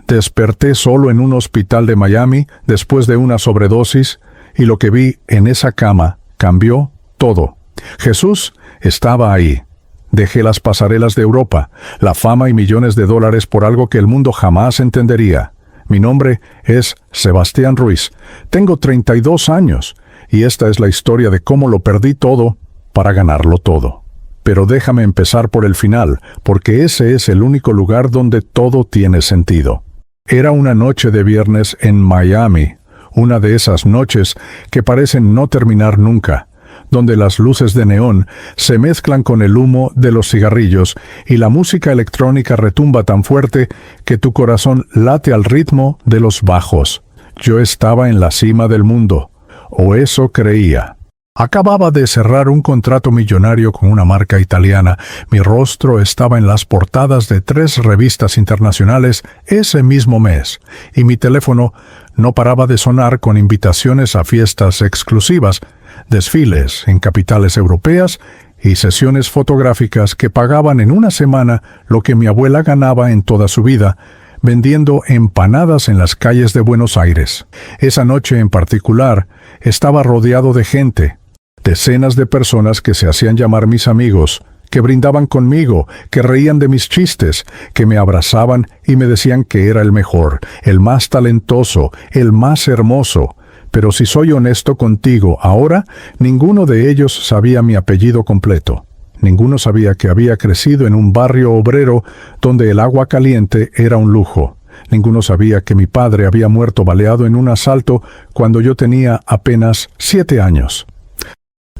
Desperté solo en un hospital de Miami después de una sobredosis y lo que vi en esa cama cambió todo. Jesús estaba ahí. Dejé las pasarelas de Europa, la fama y millones de dólares por algo que el mundo jamás entendería. Mi nombre es Sebastián Ruiz. Tengo 32 años y esta es la historia de cómo lo perdí todo para ganarlo todo. Pero déjame empezar por el final, porque ese es el único lugar donde todo tiene sentido. Era una noche de viernes en Miami, una de esas noches que parecen no terminar nunca, donde las luces de neón se mezclan con el humo de los cigarrillos y la música electrónica retumba tan fuerte que tu corazón late al ritmo de los bajos. Yo estaba en la cima del mundo, o eso creía. Acababa de cerrar un contrato millonario con una marca italiana. Mi rostro estaba en las portadas de 3 revistas internacionales ese mismo mes, y mi teléfono no paraba de sonar con invitaciones a fiestas exclusivas, desfiles en capitales europeas y sesiones fotográficas que pagaban en una semana lo que mi abuela ganaba en toda su vida, vendiendo empanadas en las calles de Buenos Aires. Esa noche en particular estaba rodeado de gente, decenas de personas que se hacían llamar mis amigos, que brindaban conmigo, que reían de mis chistes, que me abrazaban y me decían que era el mejor, el más talentoso, el más hermoso. Pero si soy honesto contigo ahora, ninguno de ellos sabía mi apellido completo. Ninguno sabía que había crecido en un barrio obrero donde el agua caliente era un lujo. Ninguno sabía que mi padre había muerto baleado en un asalto cuando yo tenía apenas 7 años.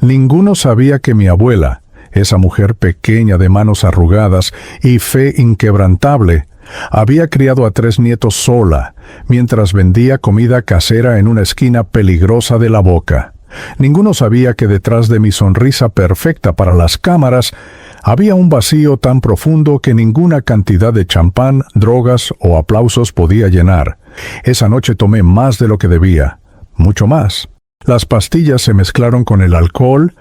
Ninguno sabía que mi abuela, esa mujer pequeña de manos arrugadas y fe inquebrantable, había criado a 3 nietos sola, mientras vendía comida casera en una esquina peligrosa de La Boca. Ninguno sabía que detrás de mi sonrisa perfecta para las cámaras había un vacío tan profundo que ninguna cantidad de champán, drogas o aplausos podía llenar. Esa noche tomé más de lo que debía, mucho más. Las pastillas se mezclaron con el alcohol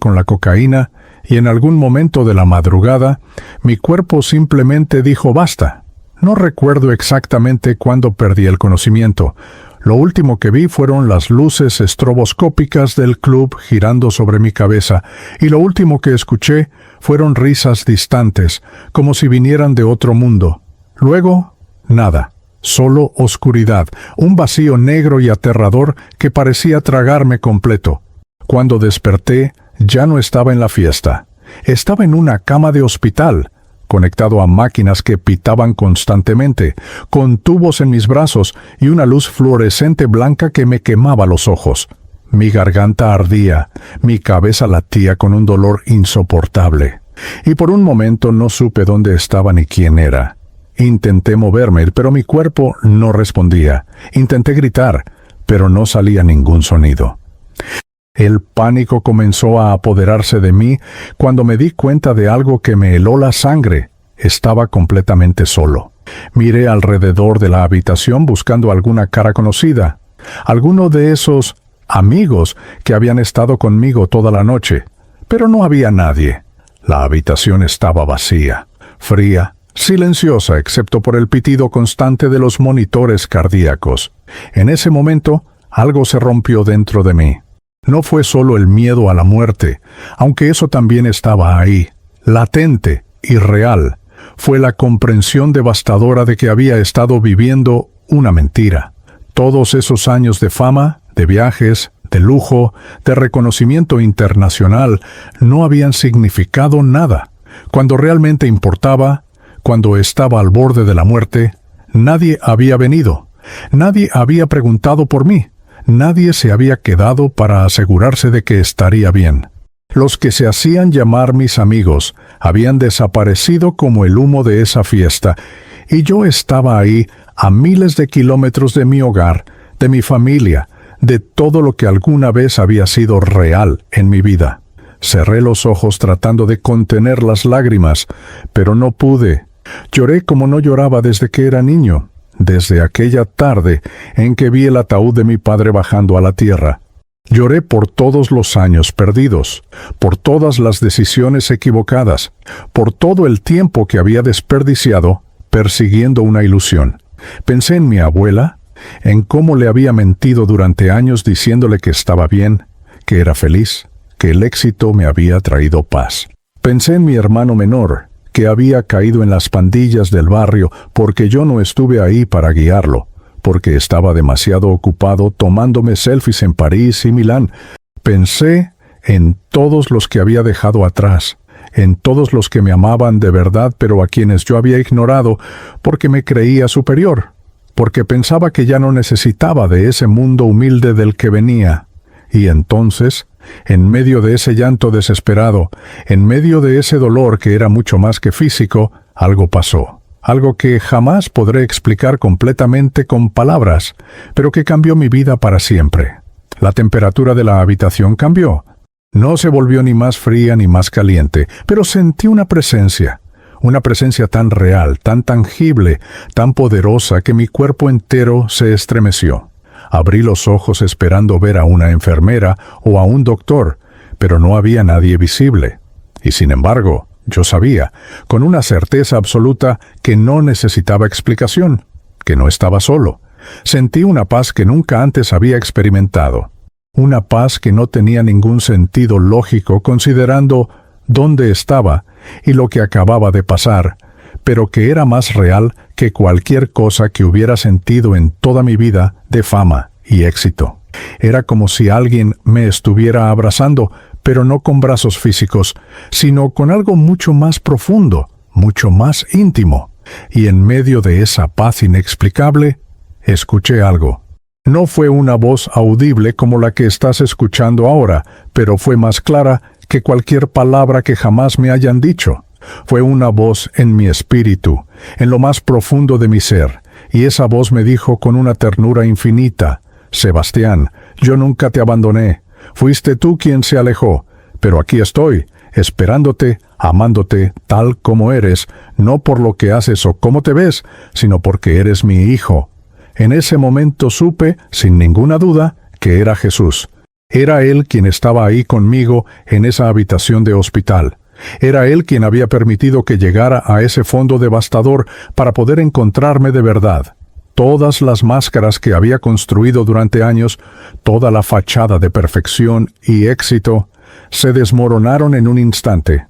con la cocaína, y en algún momento de la madrugada, mi cuerpo simplemente dijo basta. No recuerdo exactamente cuándo perdí el conocimiento. Lo último que vi fueron las luces estroboscópicas del club girando sobre mi cabeza, y lo último que escuché fueron risas distantes, como si vinieran de otro mundo. Luego, nada. Solo oscuridad, un vacío negro y aterrador que parecía tragarme completo. Cuando desperté, ya no estaba en la fiesta. Estaba en una cama de hospital, conectado a máquinas que pitaban constantemente, con tubos en mis brazos y una luz fluorescente blanca que me quemaba los ojos. Mi garganta ardía, mi cabeza latía con un dolor insoportable. Y por un momento no supe dónde estaba ni quién era. Intenté moverme, pero mi cuerpo no respondía. Intenté gritar, pero no salía ningún sonido. El pánico comenzó a apoderarse de mí cuando me di cuenta de algo que me heló la sangre. Estaba completamente solo. Miré alrededor de la habitación buscando alguna cara conocida, alguno de esos amigos que habían estado conmigo toda la noche, pero no había nadie. La habitación estaba vacía, fría, silenciosa excepto por el pitido constante de los monitores cardíacos. En ese momento, algo se rompió dentro de mí. No fue solo el miedo a la muerte, aunque eso también estaba ahí, latente y real. Fue la comprensión devastadora de que había estado viviendo una mentira. Todos esos años de fama, de viajes, de lujo, de reconocimiento internacional, no habían significado nada. Cuando realmente importaba, cuando estaba al borde de la muerte, nadie había venido. Nadie había preguntado por mí. Nadie se había quedado para asegurarse de que estaría bien. Los que se hacían llamar mis amigos habían desaparecido como el humo de esa fiesta, y yo estaba ahí a miles de kilómetros de mi hogar, de mi familia, de todo lo que alguna vez había sido real en mi vida. Cerré los ojos tratando de contener las lágrimas, pero no pude. Lloré como no lloraba desde que era niño, desde aquella tarde en que vi el ataúd de mi padre bajando a la tierra. Lloré por todos los años perdidos, por todas las decisiones equivocadas, por todo el tiempo que había desperdiciado persiguiendo una ilusión. Pensé en mi abuela, en cómo le había mentido durante años diciéndole que estaba bien, que era feliz, que el éxito me había traído paz. Pensé en mi hermano menor, que había caído en las pandillas del barrio porque yo no estuve ahí para guiarlo, porque estaba demasiado ocupado tomándome selfies en París y Milán. Pensé en todos los que había dejado atrás, en todos los que me amaban de verdad pero a quienes yo había ignorado porque me creía superior, porque pensaba que ya no necesitaba de ese mundo humilde del que venía. Y entonces, en medio de ese llanto desesperado, en medio de ese dolor que era mucho más que físico, algo pasó. Algo que jamás podré explicar completamente con palabras, pero que cambió mi vida para siempre. La temperatura de la habitación cambió. No se volvió ni más fría ni más caliente, pero sentí una presencia tan real, tan tangible, tan poderosa que mi cuerpo entero se estremeció. Abrí los ojos esperando ver a una enfermera o a un doctor, pero no había nadie visible. Y sin embargo, yo sabía, con una certeza absoluta, que no necesitaba explicación, que no estaba solo. Sentí una paz que nunca antes había experimentado. Una paz que no tenía ningún sentido lógico considerando dónde estaba y lo que acababa de pasar, pero que era más real que cualquier cosa que hubiera sentido en toda mi vida de fama y éxito. Era como si alguien me estuviera abrazando, pero no con brazos físicos, sino con algo mucho más profundo, mucho más íntimo. Y en medio de esa paz inexplicable, escuché algo. No fue una voz audible como la que estás escuchando ahora, pero fue más clara que cualquier palabra que jamás me hayan dicho. Fue una voz en mi espíritu, en lo más profundo de mi ser, y esa voz me dijo con una ternura infinita: Sebastián, yo nunca te abandoné. Fuiste tú quien se alejó, pero aquí estoy, esperándote, amándote tal como eres, no por lo que haces o cómo te ves, sino porque eres mi hijo. En ese momento supe, sin ninguna duda, que era Jesús. Era Él quien estaba ahí conmigo en esa habitación de hospital. Era Él quien había permitido que llegara a ese fondo devastador para poder encontrarme de verdad. Todas las máscaras que había construido durante años, toda la fachada de perfección y éxito, se desmoronaron en un instante.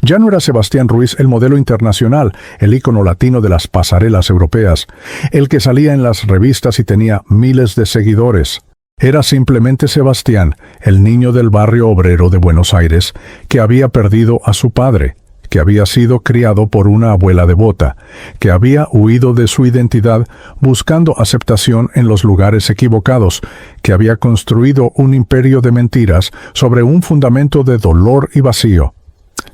Ya no era Sebastián Ruiz el modelo internacional, el ícono latino de las pasarelas europeas, el que salía en las revistas y tenía miles de seguidores. Era simplemente Sebastián, el niño del barrio obrero de Buenos Aires, que había perdido a su padre, que había sido criado por una abuela devota, que había huido de su identidad buscando aceptación en los lugares equivocados, que había construido un imperio de mentiras sobre un fundamento de dolor y vacío.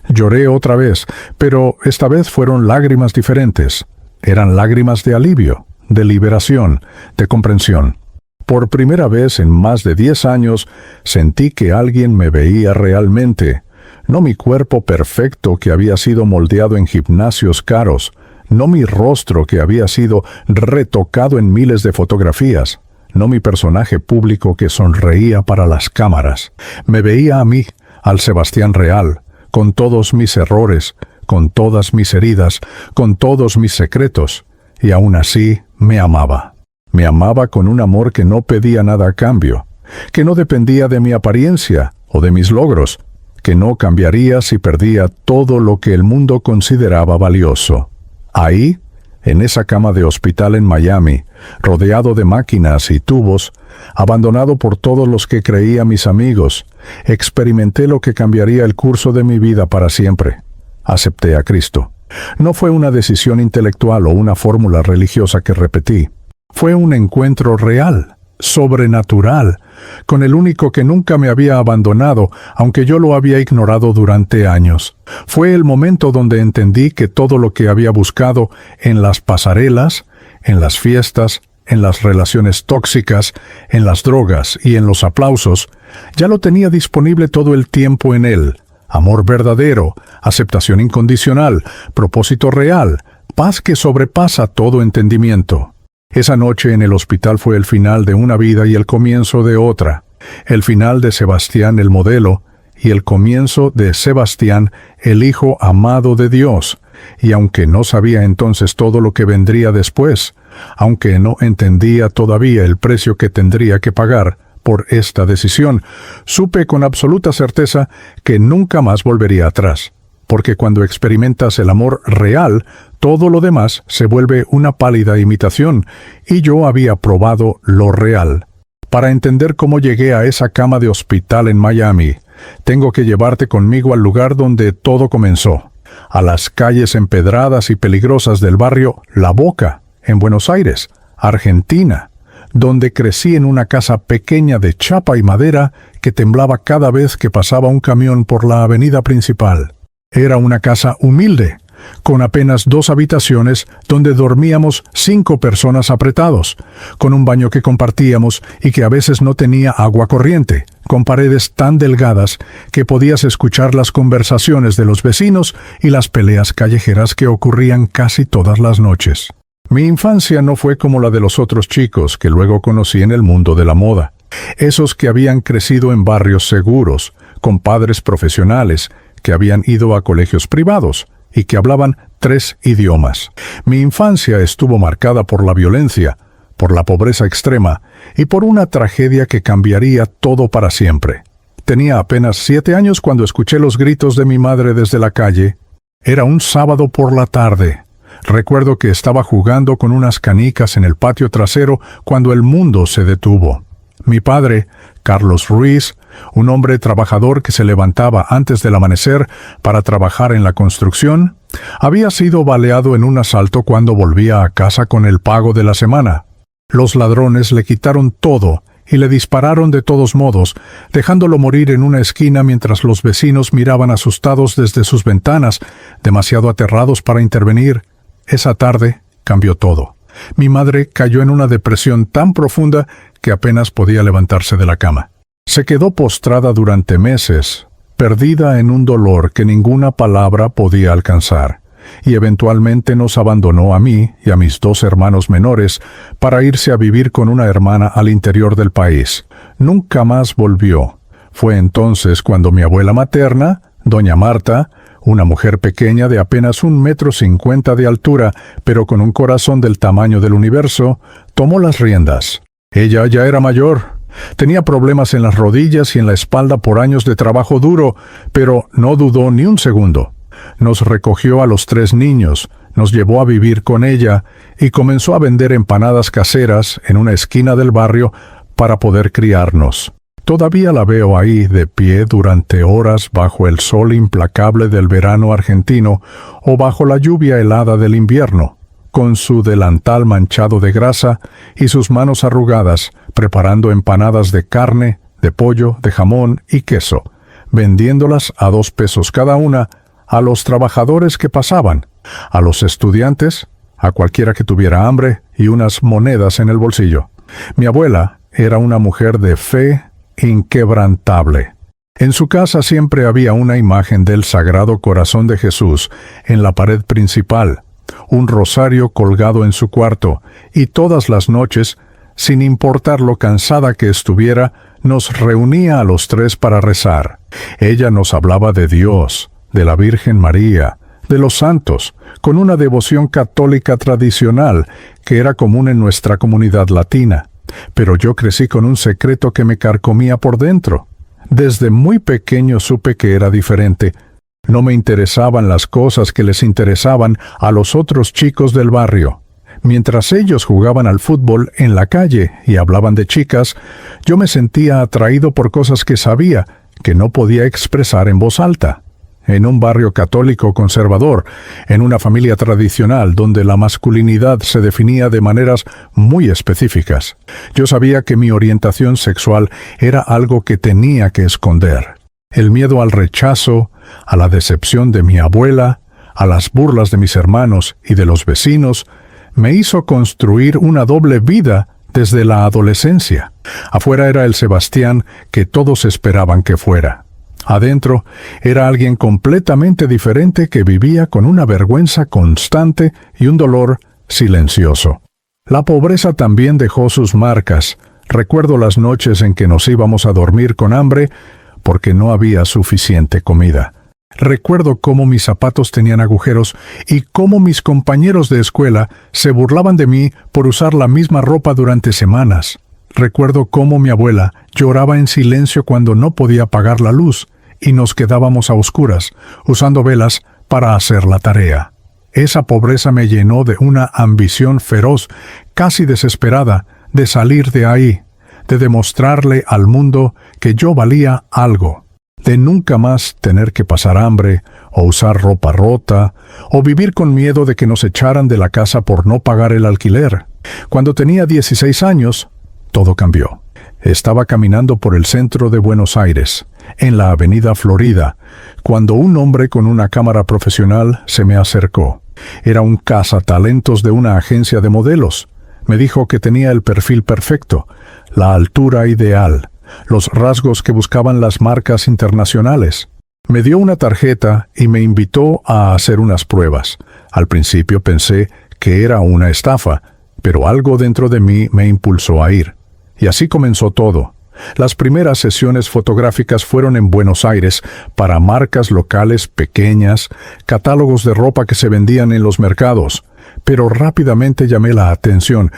Lloré otra vez, pero esta vez fueron lágrimas diferentes. Eran lágrimas de alivio, de liberación, de comprensión. Por primera vez en más de 10 años sentí que alguien me veía realmente. No mi cuerpo perfecto que había sido moldeado en gimnasios caros, no mi rostro que había sido retocado en miles de fotografías, no mi personaje público que sonreía para las cámaras. Me veía a mí, al Sebastián real, con todos mis errores, con todas mis heridas, con todos mis secretos, y aún así me amaba. Me amaba con un amor que no pedía nada a cambio, que no dependía de mi apariencia o de mis logros, que no cambiaría si perdía todo lo que el mundo consideraba valioso. Ahí, en esa cama de hospital en Miami, rodeado de máquinas y tubos, abandonado por todos los que creía mis amigos, experimenté lo que cambiaría el curso de mi vida para siempre. Acepté a Cristo. No fue una decisión intelectual o una fórmula religiosa que repetí. Fue un encuentro real, sobrenatural, con el único que nunca me había abandonado, aunque yo lo había ignorado durante años. Fue el momento donde entendí que todo lo que había buscado en las pasarelas, en las fiestas, en las relaciones tóxicas, en las drogas y en los aplausos, ya lo tenía disponible todo el tiempo en Él. Amor verdadero, aceptación incondicional, propósito real, paz que sobrepasa todo entendimiento. Esa noche en el hospital fue el final de una vida y el comienzo de otra. El final de Sebastián el modelo y el comienzo de Sebastián el hijo amado de Dios. Y aunque no sabía entonces todo lo que vendría después, aunque no entendía todavía el precio que tendría que pagar por esta decisión. Supe con absoluta certeza que nunca más volvería atrás, porque cuando experimentas el amor real, todo lo demás se vuelve una pálida imitación, y yo había probado lo real. Para entender cómo llegué a esa cama de hospital en Miami, tengo que llevarte conmigo al lugar donde todo comenzó, a las calles empedradas y peligrosas del barrio La Boca, en Buenos Aires, Argentina, donde crecí en una casa pequeña de chapa y madera que temblaba cada vez que pasaba un camión por la avenida principal. Era una casa humilde, con apenas 2 habitaciones donde dormíamos 5 personas apretados, con un baño que compartíamos y que a veces no tenía agua corriente, con paredes tan delgadas que podías escuchar las conversaciones de los vecinos y las peleas callejeras que ocurrían casi todas las noches. Mi infancia no fue como la de los otros chicos que luego conocí en el mundo de la moda, esos que habían crecido en barrios seguros, con padres profesionales, que habían ido a colegios privados y que hablaban 3 idiomas. Mi infancia estuvo marcada por la violencia, por la pobreza extrema y por una tragedia que cambiaría todo para siempre. Tenía apenas 7 años cuando escuché los gritos de mi madre desde la calle. Era un sábado por la tarde. Recuerdo que estaba jugando con unas canicas en el patio trasero cuando el mundo se detuvo. Mi padre, Carlos Ruiz, un hombre trabajador que se levantaba antes del amanecer para trabajar en la construcción, había sido baleado en un asalto cuando volvía a casa con el pago de la semana. Los ladrones le quitaron todo y le dispararon de todos modos, dejándolo morir en una esquina mientras los vecinos miraban asustados desde sus ventanas, demasiado aterrados para intervenir. Esa tarde cambió todo. Mi madre cayó en una depresión tan profunda que apenas podía levantarse de la cama. Se quedó postrada durante meses, perdida en un dolor que ninguna palabra podía alcanzar, y eventualmente nos abandonó a mí y a mis 2 hermanos menores para irse a vivir con una hermana al interior del país. Nunca más volvió. Fue entonces cuando mi abuela materna, doña Marta, una mujer pequeña de apenas 1,50 m de altura, pero con un corazón del tamaño del universo, tomó las riendas. Ella ya era mayor. Tenía problemas en las rodillas y en la espalda por años de trabajo duro, pero no dudó ni un segundo. Nos recogió a los 3 niños, nos llevó a vivir con ella y comenzó a vender empanadas caseras en una esquina del barrio para poder criarnos. Todavía la veo ahí de pie durante horas bajo el sol implacable del verano argentino o bajo la lluvia helada del invierno, con su delantal manchado de grasa y sus manos arrugadas, preparando empanadas de carne, de pollo, de jamón y queso, vendiéndolas a 2 pesos cada una a los trabajadores que pasaban, a los estudiantes, a cualquiera que tuviera hambre y unas monedas en el bolsillo. Mi abuela era una mujer de fe inquebrantable. En su casa siempre había una imagen del Sagrado Corazón de Jesús en la pared principal, un rosario colgado en su cuarto, y todas las noches, sin importar lo cansada que estuviera, nos reunía a los 3 para rezar. Ella nos hablaba de Dios, de la Virgen María, de los santos, con una devoción católica tradicional que era común en nuestra comunidad latina. Pero yo crecí con un secreto que me carcomía por dentro. Desde muy pequeño supe que era diferente. No me interesaban las cosas que les interesaban a los otros chicos del barrio. Mientras ellos jugaban al fútbol en la calle y hablaban de chicas, yo me sentía atraído por cosas que sabía que no podía expresar en voz alta. En un barrio católico conservador, en una familia tradicional donde la masculinidad se definía de maneras muy específicas, yo sabía que mi orientación sexual era algo que tenía que esconder. El miedo al rechazo, a la decepción de mi abuela, a las burlas de mis hermanos y de los vecinos, me hizo construir una doble vida desde la adolescencia. Afuera era el Sebastián que todos esperaban que fuera. Adentro era alguien completamente diferente que vivía con una vergüenza constante y un dolor silencioso. La pobreza también dejó sus marcas. Recuerdo las noches en que nos íbamos a dormir con hambre porque no había suficiente comida. Recuerdo cómo mis zapatos tenían agujeros y cómo mis compañeros de escuela se burlaban de mí por usar la misma ropa durante semanas. Recuerdo cómo mi abuela lloraba en silencio cuando no podía apagar la luz y nos quedábamos a oscuras, usando velas para hacer la tarea. Esa pobreza me llenó de una ambición feroz, casi desesperada, de salir de ahí, de demostrarle al mundo que yo valía algo, de nunca más tener que pasar hambre, o usar ropa rota, o vivir con miedo de que nos echaran de la casa por no pagar el alquiler. Cuando tenía 16 años, todo cambió. Estaba caminando por el centro de Buenos Aires, en la avenida Florida, cuando un hombre con una cámara profesional se me acercó. Era un cazatalentos de una agencia de modelos. Me dijo que tenía el perfil perfecto, la altura ideal, los rasgos que buscaban las marcas internacionales. Me dio una tarjeta y me invitó a hacer unas pruebas. Al principio pensé que era una estafa, pero algo dentro de mí me impulsó a ir. Y así comenzó todo. Las primeras sesiones fotográficas fueron en Buenos Aires para marcas locales pequeñas, catálogos de ropa que se vendían en los mercados. Pero rápidamente llamé la atención.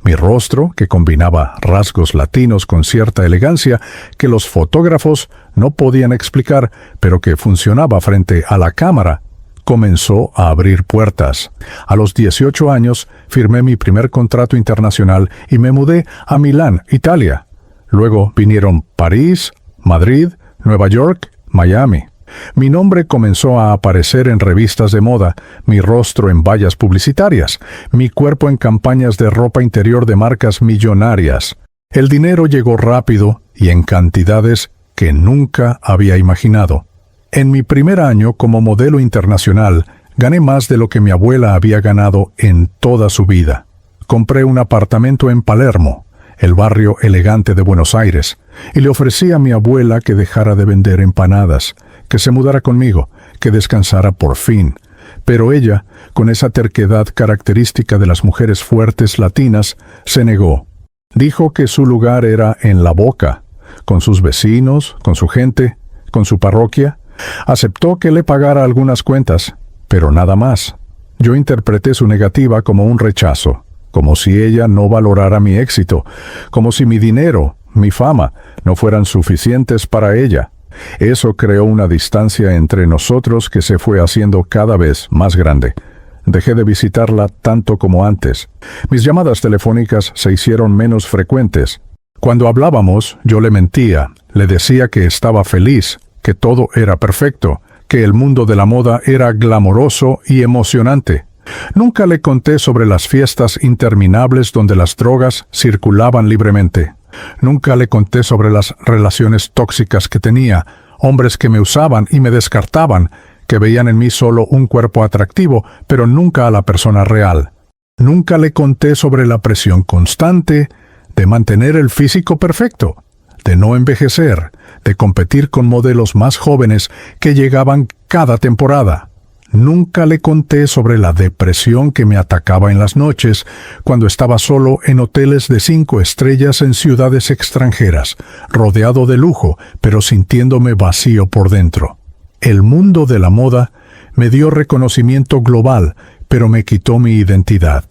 Mi rostro, que combinaba rasgos latinos con cierta elegancia que los fotógrafos no podían explicar, pero que funcionaba frente a la cámara, comenzó a abrir puertas. A los 18 años firmé mi primer contrato internacional y me mudé a Milán, Italia. Luego vinieron París, Madrid, Nueva York, Miami. Mi nombre comenzó a aparecer en revistas de moda, mi rostro en vallas publicitarias, mi cuerpo en campañas de ropa interior de marcas millonarias. El dinero llegó rápido y en cantidades que nunca había imaginado. En mi primer año como modelo internacional, gané más de lo que mi abuela había ganado en toda su vida. Compré un apartamento en Palermo, el barrio elegante de Buenos Aires, y le ofrecí a mi abuela que dejara de vender empanadas, que se mudara conmigo, que descansara por fin. Pero ella, con esa terquedad característica de las mujeres fuertes latinas, se negó. Dijo que su lugar era en La Boca, con sus vecinos, con su gente, con su parroquia. Aceptó que le pagara algunas cuentas, pero nada más. Yo interpreté su negativa como un rechazo, como si ella no valorara mi éxito, como si mi dinero, mi fama, no fueran suficientes para ella. Eso creó una distancia entre nosotros que se fue haciendo cada vez más grande. Dejé de visitarla tanto como antes. Mis llamadas telefónicas se hicieron menos frecuentes. Cuando hablábamos, yo le mentía, le decía que estaba feliz, que todo era perfecto, que el mundo de la moda era glamoroso y emocionante. Nunca le conté sobre las fiestas interminables donde las drogas circulaban libremente. Nunca le conté sobre las relaciones tóxicas que tenía, hombres que me usaban y me descartaban, que veían en mí solo un cuerpo atractivo, pero nunca a la persona real. Nunca le conté sobre la presión constante de mantener el físico perfecto, de no envejecer, de competir con modelos más jóvenes que llegaban cada temporada. Nunca le conté sobre la depresión que me atacaba en las noches cuando estaba solo en hoteles de 5 estrellas en ciudades extranjeras, rodeado de lujo, pero sintiéndome vacío por dentro. El mundo de la moda me dio reconocimiento global, pero me quitó mi identidad.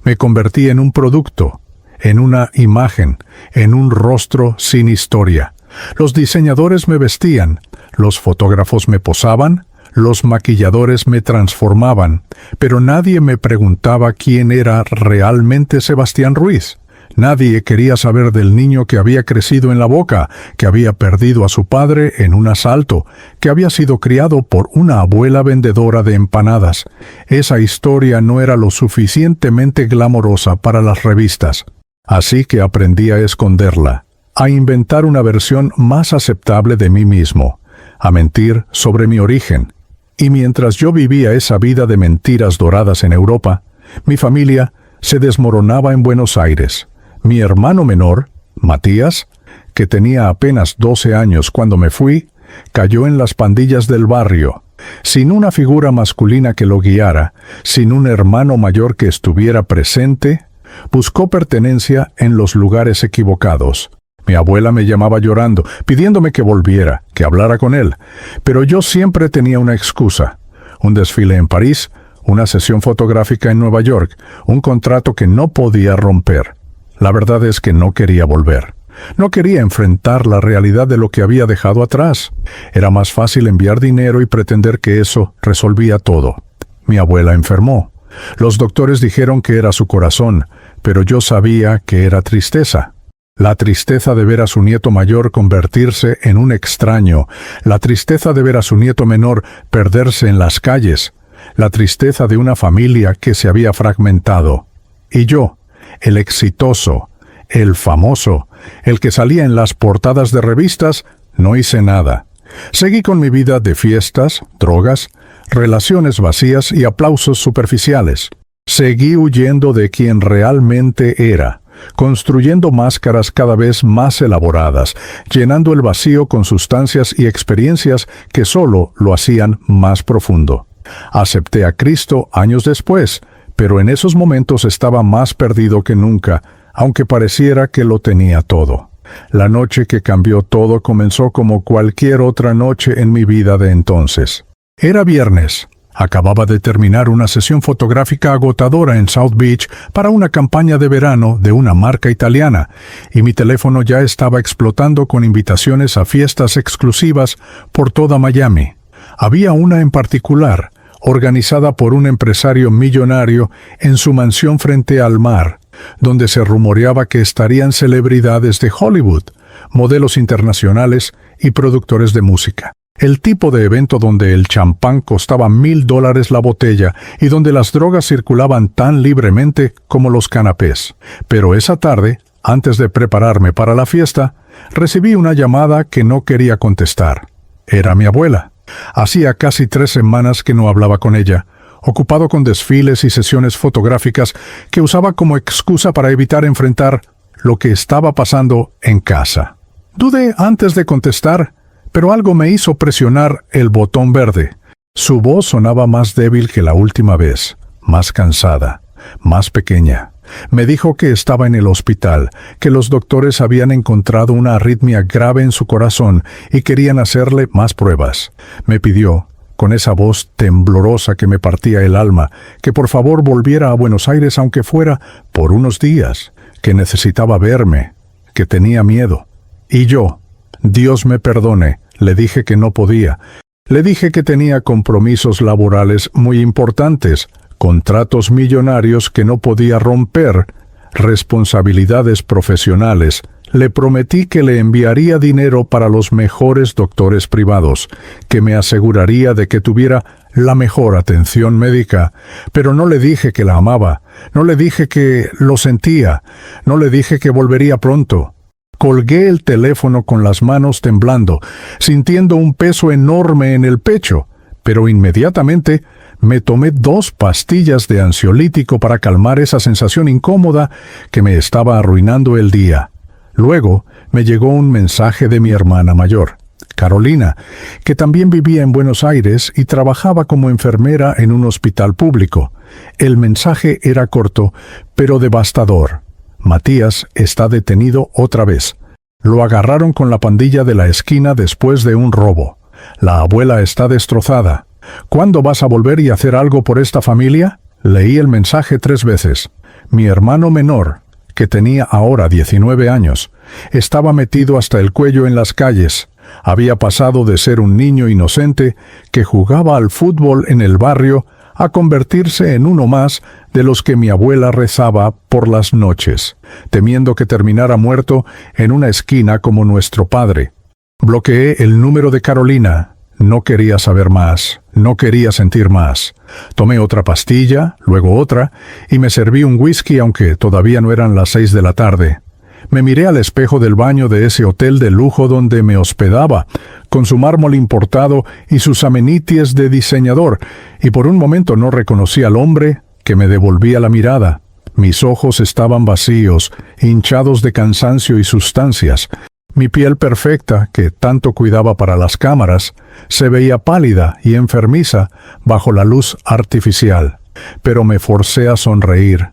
Me convertí en un producto, en una imagen, en un rostro sin historia. Los diseñadores me vestían, los fotógrafos me posaban, los maquilladores me transformaban, pero nadie me preguntaba quién era realmente Sebastián Ruiz. Nadie quería saber del niño que había crecido en La Boca, que había perdido a su padre en un asalto, que había sido criado por una abuela vendedora de empanadas. Esa historia no era lo suficientemente glamorosa para las revistas. Así que aprendí a esconderla, a inventar una versión más aceptable de mí mismo, a mentir sobre mi origen. Y mientras yo vivía esa vida de mentiras doradas en Europa, mi familia se desmoronaba en Buenos Aires. Mi hermano menor, Matías, que tenía apenas 12 años cuando me fui, cayó en las pandillas del barrio. Sin una figura masculina que lo guiara, sin un hermano mayor que estuviera presente, buscó pertenencia en los lugares equivocados. Mi abuela me llamaba llorando, pidiéndome que volviera, que hablara con él, pero yo siempre tenía una excusa. Un desfile en París, una sesión fotográfica en Nueva York, un contrato que no podía romper. La verdad es que no quería volver. No quería enfrentar la realidad de lo que había dejado atrás. Era más fácil enviar dinero y pretender que eso resolvía todo. Mi abuela enfermó. Los doctores dijeron que era su corazón, pero yo sabía que era tristeza. La tristeza de ver a su nieto mayor convertirse en un extraño, la tristeza de ver a su nieto menor perderse en las calles, la tristeza de una familia que se había fragmentado. Y yo, el exitoso, el famoso, el que salía en las portadas de revistas, no hice nada. Seguí con mi vida de fiestas, drogas, relaciones vacías y aplausos superficiales. Seguí huyendo de quien realmente era, construyendo máscaras cada vez más elaboradas, llenando el vacío con sustancias y experiencias que solo lo hacían más profundo. Acepté a Cristo años después, pero en esos momentos estaba más perdido que nunca, aunque pareciera que lo tenía todo. La noche que cambió todo comenzó como cualquier otra noche en mi vida de entonces. Era viernes. Acababa de terminar una sesión fotográfica agotadora en South Beach para una campaña de verano de una marca italiana, y mi teléfono ya estaba explotando con invitaciones a fiestas exclusivas por toda Miami. Había una en particular, organizada por un empresario millonario en su mansión frente al mar, donde se rumoreaba que estarían celebridades de Hollywood, modelos internacionales y productores de música. El tipo de evento donde el champán costaba $1,000 la botella y donde las drogas circulaban tan libremente como los canapés. Pero esa tarde, antes de prepararme para la fiesta, recibí una llamada que no quería contestar. Era mi abuela. Hacía casi 3 semanas que no hablaba con ella, ocupado con desfiles y sesiones fotográficas que usaba como excusa para evitar enfrentar lo que estaba pasando en casa. Dudé antes de contestar, pero algo me hizo presionar el botón verde. Su voz sonaba más débil que la última vez, más cansada, más pequeña. Me dijo que estaba en el hospital, que los doctores habían encontrado una arritmia grave en su corazón y querían hacerle más pruebas. Me pidió, con esa voz temblorosa que me partía el alma, que por favor volviera a Buenos Aires aunque fuera por unos días, que necesitaba verme, que tenía miedo. Y yo, Dios me perdone, le dije que no podía. Le dije que tenía compromisos laborales muy importantes, contratos millonarios que no podía romper, responsabilidades profesionales. Le prometí que le enviaría dinero para los mejores doctores privados, que me aseguraría de que tuviera la mejor atención médica, pero no le dije que la amaba, no le dije que lo sentía, no le dije que volvería pronto. Colgué el teléfono con las manos temblando, sintiendo un peso enorme en el pecho, pero inmediatamente me tomé 2 pastillas de ansiolítico para calmar esa sensación incómoda que me estaba arruinando el día. Luego me llegó un mensaje de mi hermana mayor, Carolina, que también vivía en Buenos Aires y trabajaba como enfermera en un hospital público. El mensaje era corto, pero devastador. Matías está detenido otra vez. Lo agarraron con la pandilla de la esquina después de un robo. La abuela está destrozada. ¿Cuándo vas a volver y hacer algo por esta familia? Leí el mensaje 3 veces. Mi hermano menor, que tenía ahora 19 años, estaba metido hasta el cuello en las calles. Había pasado de ser un niño inocente que jugaba al fútbol en el barrio a convertirse en uno más de los que mi abuela rezaba por las noches, temiendo que terminara muerto en una esquina como nuestro padre. Bloqueé el número de Carolina. No quería saber más, no quería sentir más. Tomé otra pastilla, luego otra, y me serví un whisky aunque todavía no eran las 6 de la tarde. Me miré al espejo del baño de ese hotel de lujo donde me hospedaba, con su mármol importado y sus amenities de diseñador, y por un momento no reconocí al hombre que me devolvía la mirada. Mis ojos estaban vacíos, hinchados de cansancio y sustancias. Mi piel perfecta, que tanto cuidaba para las cámaras, se veía pálida y enfermiza bajo la luz artificial. Pero me forcé a sonreír.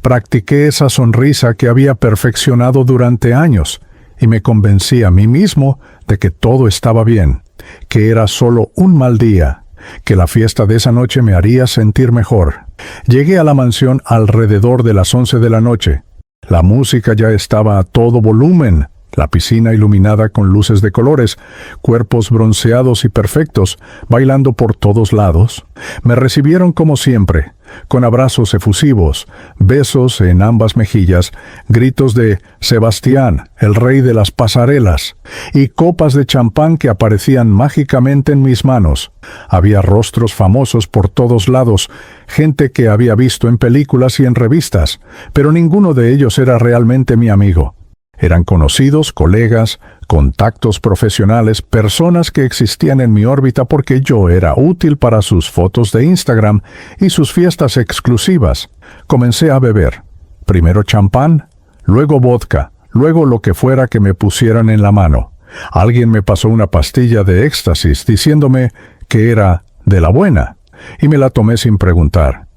Practiqué esa sonrisa que había perfeccionado durante años, y me convencí a mí mismo de que todo estaba bien, que era solo un mal día, que la fiesta de esa noche me haría sentir mejor. Llegué a la mansión alrededor de las 11 de la noche. La música ya estaba a todo volumen, la piscina iluminada con luces de colores, cuerpos bronceados y perfectos, bailando por todos lados. Me recibieron como siempre, con abrazos efusivos, besos en ambas mejillas, gritos de «Sebastián, el rey de las pasarelas», y copas de champán que aparecían mágicamente en mis manos. Había rostros famosos por todos lados, gente que había visto en películas y en revistas, pero ninguno de ellos era realmente mi amigo. Eran conocidos, colegas, contactos profesionales, personas que existían en mi órbita porque yo era útil para sus fotos de Instagram y sus fiestas exclusivas. Comencé a beber. Primero champán, luego vodka, luego lo que fuera que me pusieran en la mano. Alguien me pasó una pastilla de éxtasis diciéndome que era de la buena, y me la tomé sin preguntar.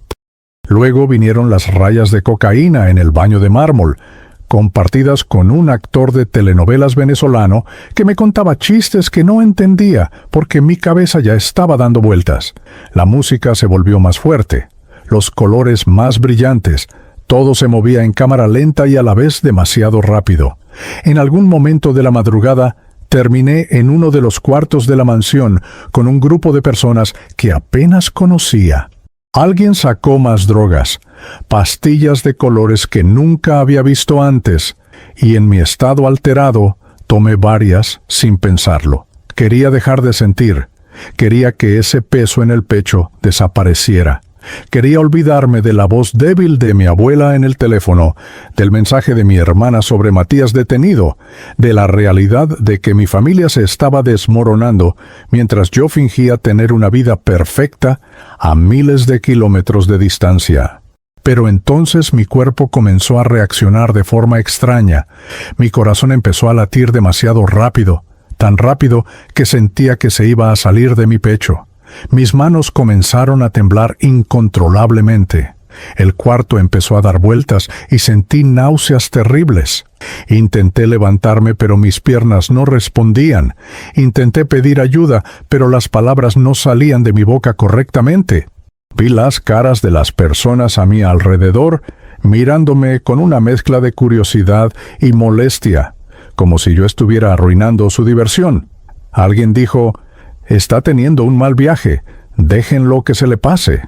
Luego vinieron las rayas de cocaína en el baño de mármol, compartidas con un actor de telenovelas venezolano que me contaba chistes que no entendía porque mi cabeza ya estaba dando vueltas. La música se volvió más fuerte, los colores más brillantes, todo se movía en cámara lenta y a la vez demasiado rápido. En algún momento de la madrugada, terminé en uno de los cuartos de la mansión con un grupo de personas que apenas conocía. Alguien sacó más drogas, pastillas de colores que nunca había visto antes, y en mi estado alterado tomé varias sin pensarlo. Quería dejar de sentir, quería que ese peso en el pecho desapareciera. Quería olvidarme de la voz débil de mi abuela en el teléfono, del mensaje de mi hermana sobre Matías detenido, de la realidad de que mi familia se estaba desmoronando mientras yo fingía tener una vida perfecta a miles de kilómetros de distancia. Pero entonces mi cuerpo comenzó a reaccionar de forma extraña. Mi corazón empezó a latir demasiado rápido, tan rápido que sentía que se iba a salir de mi pecho. Mis manos comenzaron a temblar incontrolablemente. El cuarto empezó a dar vueltas y sentí náuseas terribles. Intenté levantarme, pero mis piernas no respondían. Intenté pedir ayuda, pero las palabras no salían de mi boca correctamente. Vi las caras de las personas a mi alrededor, mirándome con una mezcla de curiosidad y molestia, como si yo estuviera arruinando su diversión. Alguien dijo: «Está teniendo un mal viaje, déjenlo que se le pase».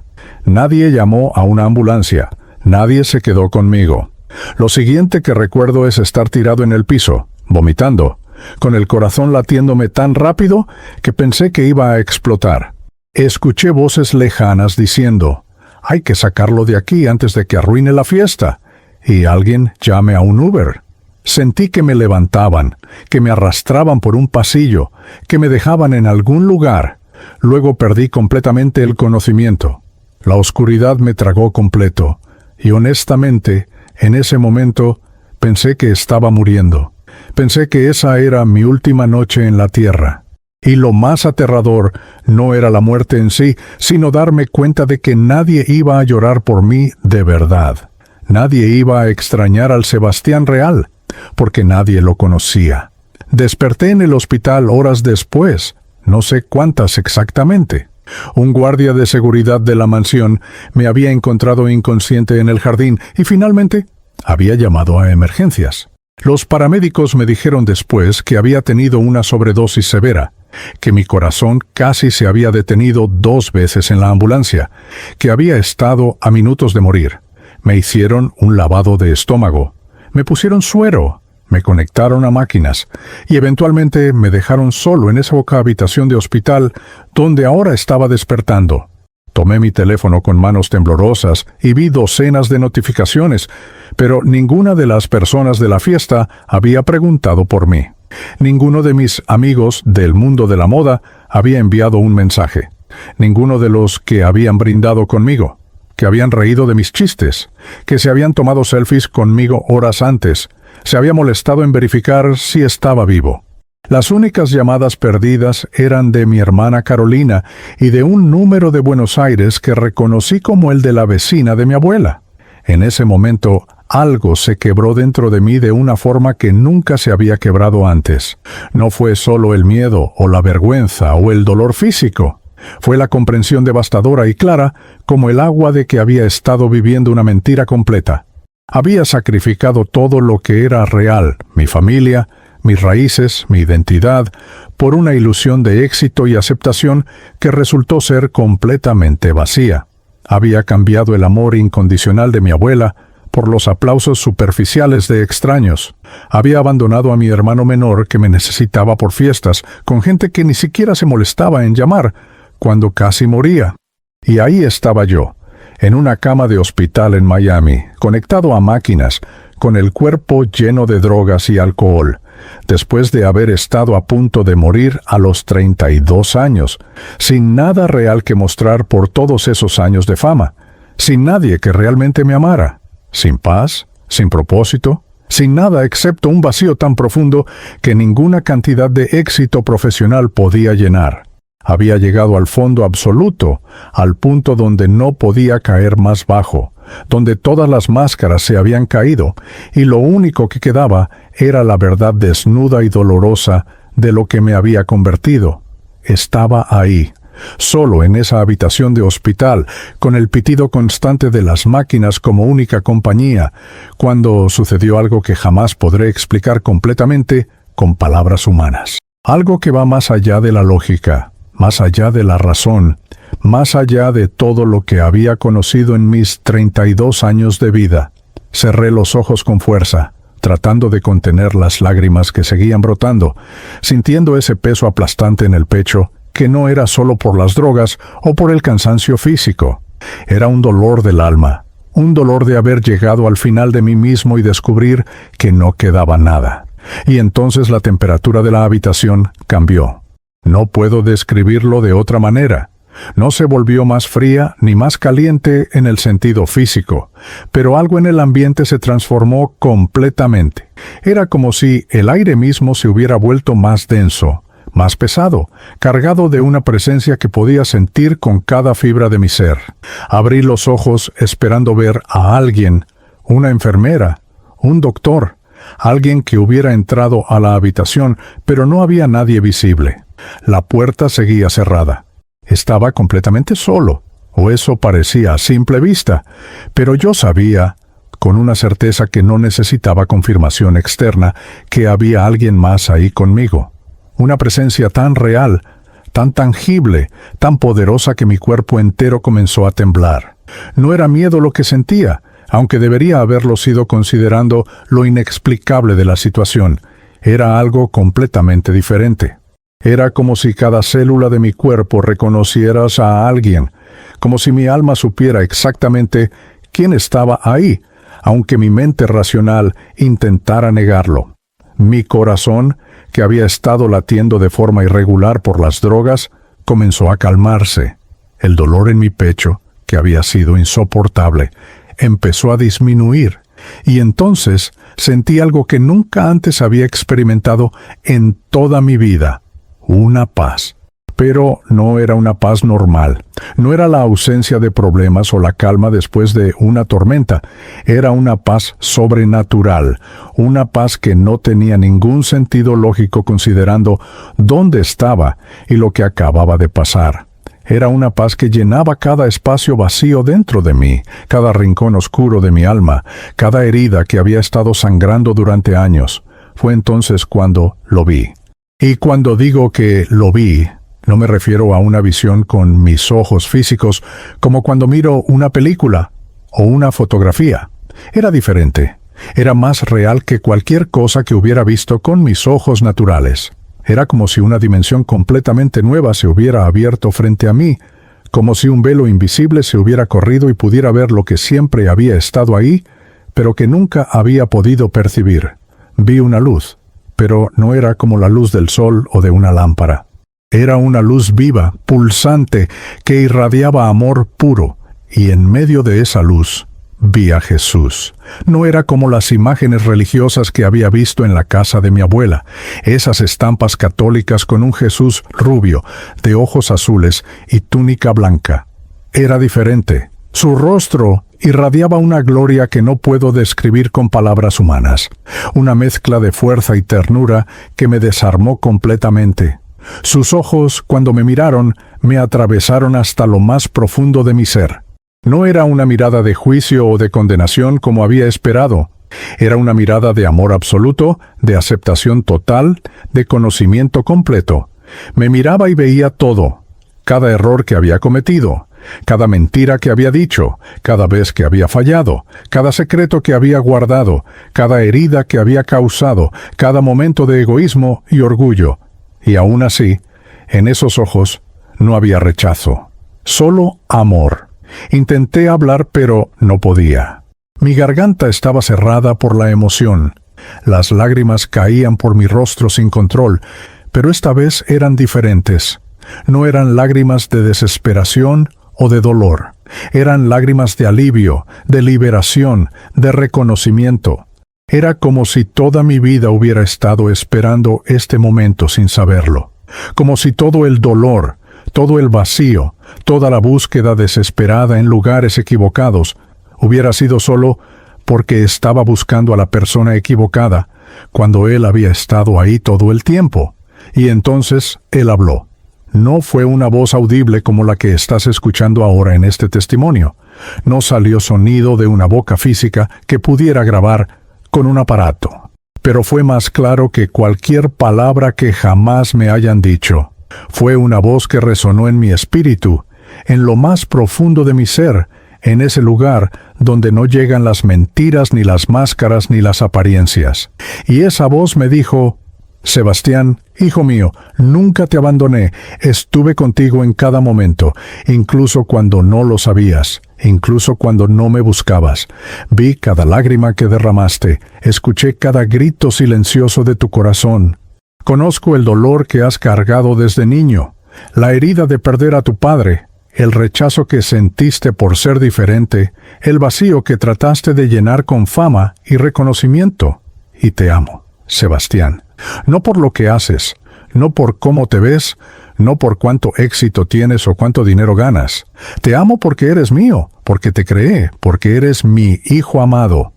Nadie llamó a una ambulancia, nadie se quedó conmigo. Lo siguiente que recuerdo es estar tirado en el piso, vomitando, con el corazón latiéndome tan rápido que pensé que iba a explotar. Escuché voces lejanas diciendo: «Hay que sacarlo de aquí antes de que arruine la fiesta», y alguien llame a un Uber. Sentí que me levantaban, que me arrastraban por un pasillo, que me dejaban en algún lugar. Luego perdí completamente el conocimiento. La oscuridad me tragó completo, y honestamente, en ese momento, pensé que estaba muriendo. Pensé que esa era mi última noche en la tierra. Y lo más aterrador no era la muerte en sí, sino darme cuenta de que nadie iba a llorar por mí de verdad. Nadie iba a extrañar al Sebastián real, porque nadie lo conocía. Desperté en el hospital horas después, no sé cuántas exactamente. Un guardia de seguridad de la mansión me había encontrado inconsciente en el jardín y finalmente había llamado a emergencias. Los paramédicos me dijeron después que había tenido una sobredosis severa, que mi corazón casi se había detenido 2 veces en la ambulancia, que había estado a minutos de morir. Me hicieron un lavado de estómago. Me pusieron suero, me conectaron a máquinas y eventualmente me dejaron solo en esa habitación de hospital donde ahora estaba despertando. Tomé mi teléfono con manos temblorosas y vi docenas de notificaciones, pero ninguna de las personas de la fiesta había preguntado por mí. Ninguno de mis amigos del mundo de la moda había enviado un mensaje. Ninguno de los que habían brindado conmigo, que habían reído de mis chistes, que se habían tomado selfies conmigo horas antes, se había molestado en verificar si estaba vivo. Las únicas llamadas perdidas eran de mi hermana Carolina y de un número de Buenos Aires que reconocí como el de la vecina de mi abuela. En ese momento, Algo se quebró dentro de mí de una forma que nunca se había quebrado antes. No fue solo el miedo o la vergüenza o el dolor físico. Fue la comprensión devastadora y clara como el agua de que había estado viviendo una mentira completa. Había sacrificado todo lo que era real, mi familia, mis raíces, mi identidad, por una ilusión de éxito y aceptación que resultó ser completamente vacía. Había cambiado el amor incondicional de mi abuela por los aplausos superficiales de extraños. Había abandonado a mi hermano menor que me necesitaba por fiestas, con gente que ni siquiera se molestaba en llamar, cuando casi moría. Y ahí estaba yo, en una cama de hospital en Miami, conectado a máquinas, con el cuerpo lleno de drogas y alcohol, después de haber estado a punto de morir a los 32 años, sin nada real que mostrar por todos esos años de fama, sin nadie que realmente me amara. Sin paz, sin propósito, sin nada excepto un vacío tan profundo que ninguna cantidad de éxito profesional podía llenar. Había llegado al fondo absoluto, al punto donde no podía caer más bajo, donde todas las máscaras se habían caído, y lo único que quedaba era la verdad desnuda y dolorosa de lo que me había convertido. Estaba ahí, solo en esa habitación de hospital, con el pitido constante de las máquinas como única compañía, cuando sucedió algo que jamás podré explicar completamente con palabras humanas. Algo que va más allá de la lógica, más allá de la razón, más allá de todo lo que había conocido en mis 32 años de vida. Cerré los ojos con fuerza, tratando de contener las lágrimas que seguían brotando, sintiendo ese peso aplastante en el pecho, que no era solo por las drogas o por el cansancio físico. Era un dolor del alma, un dolor de haber llegado al final de mí mismo y descubrir que no quedaba nada. Y entonces la temperatura de la habitación cambió. No puedo describirlo de otra manera. No se volvió más fría ni más caliente en el sentido físico, pero algo en el ambiente se transformó completamente. Era como si el aire mismo se hubiera vuelto más denso, más pesado, cargado de una presencia que podía sentir con cada fibra de mi ser. Abrí los ojos esperando ver a alguien, una enfermera, un doctor, alguien que hubiera entrado a la habitación, pero no había nadie visible. La puerta seguía cerrada. Estaba completamente solo, o eso parecía a simple vista, pero yo sabía, con una certeza que no necesitaba confirmación externa, que había alguien más ahí conmigo. Una presencia tan real, tan tangible, tan poderosa que mi cuerpo entero comenzó a temblar. No era miedo lo que sentía, aunque debería haberlo sido considerando lo inexplicable de la situación. Era algo completamente diferente. Era como si cada célula de mi cuerpo reconociera a alguien, como si mi alma supiera exactamente quién estaba ahí, aunque mi mente racional intentara negarlo. Mi corazón, que había estado latiendo de forma irregular por las drogas, comenzó a calmarse. El dolor en mi pecho, que había sido insoportable, empezó a disminuir, y entonces sentí algo que nunca antes había experimentado en toda mi vida. Una paz. Pero no era una paz normal. No era la ausencia de problemas o la calma después de una tormenta. Era una paz sobrenatural. Una paz que no tenía ningún sentido lógico considerando dónde estaba y lo que acababa de pasar. Era una paz que llenaba cada espacio vacío dentro de mí, cada rincón oscuro de mi alma, cada herida que había estado sangrando durante años. Fue entonces cuando lo vi. Y cuando digo que lo vi, no me refiero a una visión con mis ojos físicos, como cuando miro una película o una fotografía. Era diferente. Era más real que cualquier cosa que hubiera visto con mis ojos naturales. Era como si una dimensión completamente nueva se hubiera abierto frente a mí, como si un velo invisible se hubiera corrido y pudiera ver lo que siempre había estado ahí, pero que nunca había podido percibir. Vi una luz, pero no era como la luz del sol o de una lámpara. Era una luz viva, pulsante, que irradiaba amor puro, y en medio de esa luz vi a Jesús. No era como las imágenes religiosas que había visto en la casa de mi abuela, esas estampas católicas con un Jesús rubio, de ojos azules y túnica blanca. Era diferente. Su rostro Irradiaba una gloria que no puedo describir con palabras humanas, una mezcla de fuerza y ternura que me desarmó completamente. Sus ojos, cuando me miraron, me atravesaron hasta lo más profundo de mi ser. No era una mirada de juicio o de condenación como había esperado. Era una mirada de amor absoluto, de aceptación total, de conocimiento completo. Me miraba y veía todo, cada error que había cometido, cada mentira que había dicho, cada vez que había fallado, cada secreto que había guardado, cada herida que había causado, cada momento de egoísmo y orgullo. Y aún así, en esos ojos no había rechazo, solo amor. Intenté hablar, pero no podía. Mi garganta estaba cerrada por la emoción. Las lágrimas caían por mi rostro sin control, pero esta vez eran diferentes. No eran lágrimas de desesperación o de dolor. Eran lágrimas de alivio, de liberación, de reconocimiento. Era como si toda mi vida hubiera estado esperando este momento sin saberlo. Como si todo el dolor, todo el vacío, toda la búsqueda desesperada en lugares equivocados hubiera sido solo porque estaba buscando a la persona equivocada, cuando él había estado ahí todo el tiempo. Y entonces él habló. No fue una voz audible como la que estás escuchando ahora en este testimonio. No salió sonido de una boca física que pudiera grabar con un aparato. Pero fue más claro que cualquier palabra que jamás me hayan dicho. Fue una voz que resonó en mi espíritu, en lo más profundo de mi ser, en ese lugar donde no llegan las mentiras, ni las máscaras, ni las apariencias. Y esa voz me dijo: Sebastián, hijo mío, nunca te abandoné, estuve contigo en cada momento, incluso cuando no lo sabías, incluso cuando no me buscabas. Vi cada lágrima que derramaste, escuché cada grito silencioso de tu corazón. Conozco el dolor que has cargado desde niño, la herida de perder a tu padre, el rechazo que sentiste por ser diferente, el vacío que trataste de llenar con fama y reconocimiento. Y te amo, Sebastián. No por lo que haces, no por cómo te ves, no por cuánto éxito tienes o cuánto dinero ganas. Te amo porque eres mío, porque te creé, porque eres mi hijo amado.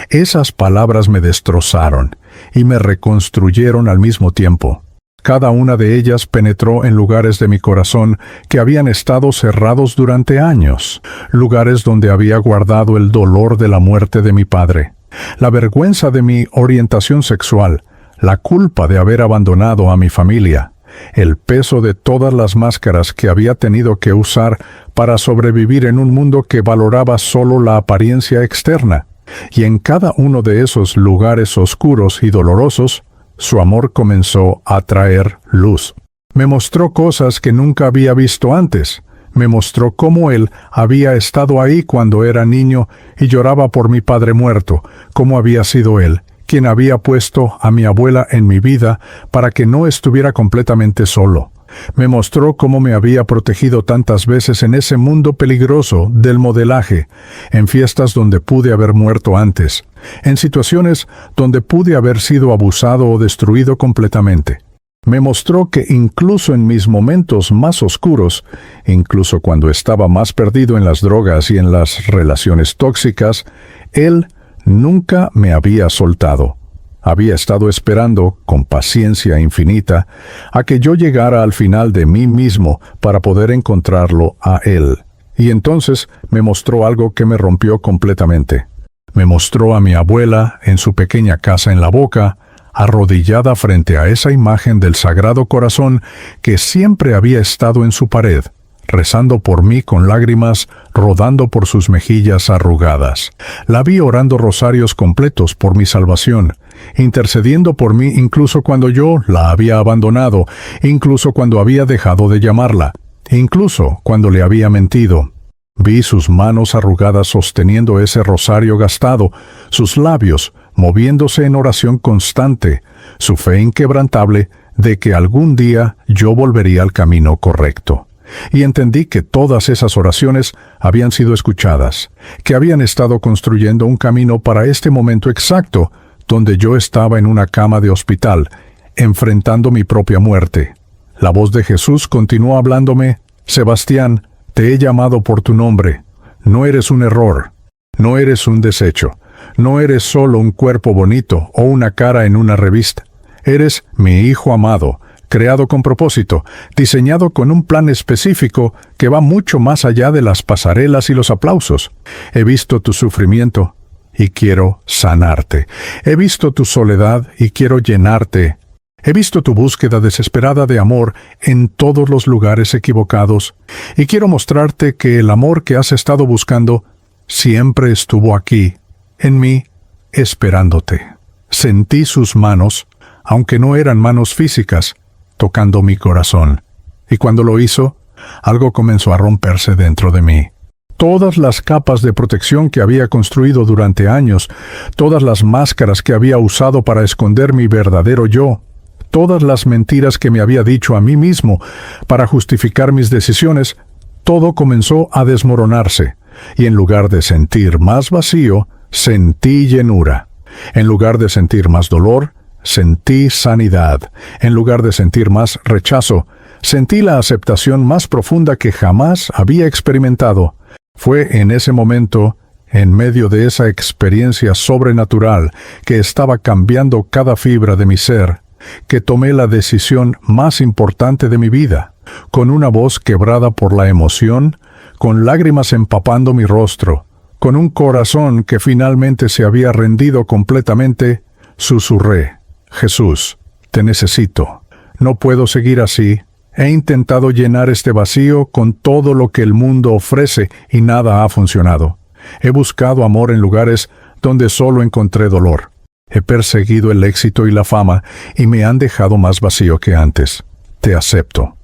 Esas palabras me destrozaron y me reconstruyeron al mismo tiempo. Cada una de ellas penetró en lugares de mi corazón que habían estado cerrados durante años, lugares donde había guardado el dolor de la muerte de mi padre, la vergüenza de mi orientación sexual, la culpa de haber abandonado a mi familia, el peso de todas las máscaras que había tenido que usar para sobrevivir en un mundo que valoraba solo la apariencia externa. Y en cada uno de esos lugares oscuros y dolorosos, su amor comenzó a traer luz. Me mostró cosas que nunca había visto antes. Me mostró cómo él había estado ahí cuando era niño y lloraba por mi padre muerto, cómo había sido él quien había puesto a mi abuela en mi vida para que no estuviera completamente solo. Me mostró cómo me había protegido tantas veces en ese mundo peligroso del modelaje, en fiestas donde pude haber muerto antes, en situaciones donde pude haber sido abusado o destruido completamente. Me mostró que incluso en mis momentos más oscuros, incluso cuando estaba más perdido en las drogas y en las relaciones tóxicas, él nunca me había soltado. Había estado esperando, con paciencia infinita, a que yo llegara al final de mí mismo para poder encontrarlo a él. Y entonces me mostró algo que me rompió completamente. Me mostró a mi abuela en su pequeña casa en La Boca, arrodillada frente a esa imagen del Sagrado Corazón que siempre había estado en su pared, rezando por mí con lágrimas rodando por sus mejillas arrugadas. La vi orando rosarios completos por mi salvación, intercediendo por mí incluso cuando yo la había abandonado, incluso cuando había dejado de llamarla, incluso cuando le había mentido. Vi sus manos arrugadas sosteniendo ese rosario gastado, sus labios moviéndose en oración constante, su fe inquebrantable de que algún día yo volvería al camino correcto. Y entendí que todas esas oraciones habían sido escuchadas, que habían estado construyendo un camino para este momento exacto, donde yo estaba en una cama de hospital, enfrentando mi propia muerte. La voz de Jesús continuó hablándome: Sebastián, te he llamado por tu nombre. no eres un error, no eres un desecho, no eres solo un cuerpo bonito o una cara en una revista. Eres mi hijo amado, creado con propósito, diseñado con un plan específico que va mucho más allá de las pasarelas y los aplausos. He visto tu sufrimiento y quiero sanarte. He visto tu soledad y quiero llenarte. He visto tu búsqueda desesperada de amor en todos los lugares equivocados y quiero mostrarte que el amor que has estado buscando siempre estuvo aquí, en mí, esperándote. Sentí sus manos, aunque no eran manos físicas, tocando mi corazón. Y cuando lo hizo, algo comenzó a romperse dentro de mí. Todas las capas de protección que había construido durante años, todas las máscaras que había usado para esconder mi verdadero yo, todas las mentiras que me había dicho a mí mismo para justificar mis decisiones, todo comenzó a desmoronarse. Y en lugar de sentir más vacío, sentí llenura. En lugar de sentir más dolor, sentí sanidad. En lugar de sentir más rechazo, sentí la aceptación más profunda que jamás había experimentado. Fue en ese momento, en medio de esa experiencia sobrenatural que estaba cambiando cada fibra de mi ser, que tomé la decisión más importante de mi vida. Con una voz quebrada por la emoción, con lágrimas empapando mi rostro, con un corazón que finalmente se había rendido completamente, susurré: Jesús, te necesito. No puedo seguir así. He intentado llenar este vacío con todo lo que el mundo ofrece y nada ha funcionado. He buscado amor en lugares donde solo encontré dolor. He perseguido el éxito y la fama y me han dejado más vacío que antes. Te acepto.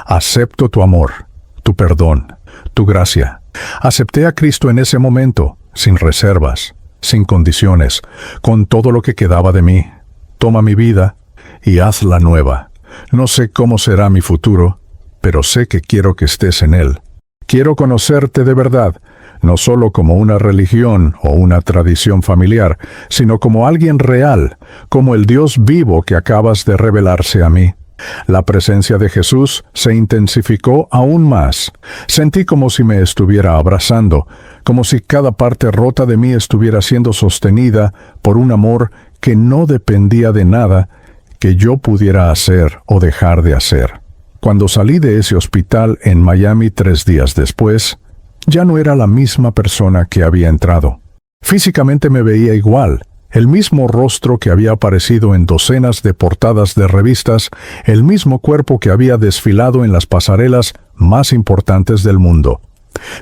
Acepto tu amor, tu perdón, tu gracia. Acepté a Cristo en ese momento, sin reservas, sin condiciones, con todo lo que quedaba de mí. Toma mi vida y hazla nueva. No sé cómo será mi futuro, pero sé que quiero que estés en él. Quiero conocerte de verdad, no solo como una religión o una tradición familiar, sino como alguien real, como el Dios vivo que acabas de revelarse a mí. La presencia de Jesús se intensificó aún más. Sentí como si me estuviera abrazando, como si cada parte rota de mí estuviera siendo sostenida por un amor que no dependía de nada que yo pudiera hacer o dejar de hacer. Cuando salí de ese hospital en Miami 3 días después, ya no era la misma persona que había entrado. Físicamente me veía igual, el mismo rostro que había aparecido en docenas de portadas de revistas, el mismo cuerpo que había desfilado en las pasarelas más importantes del mundo.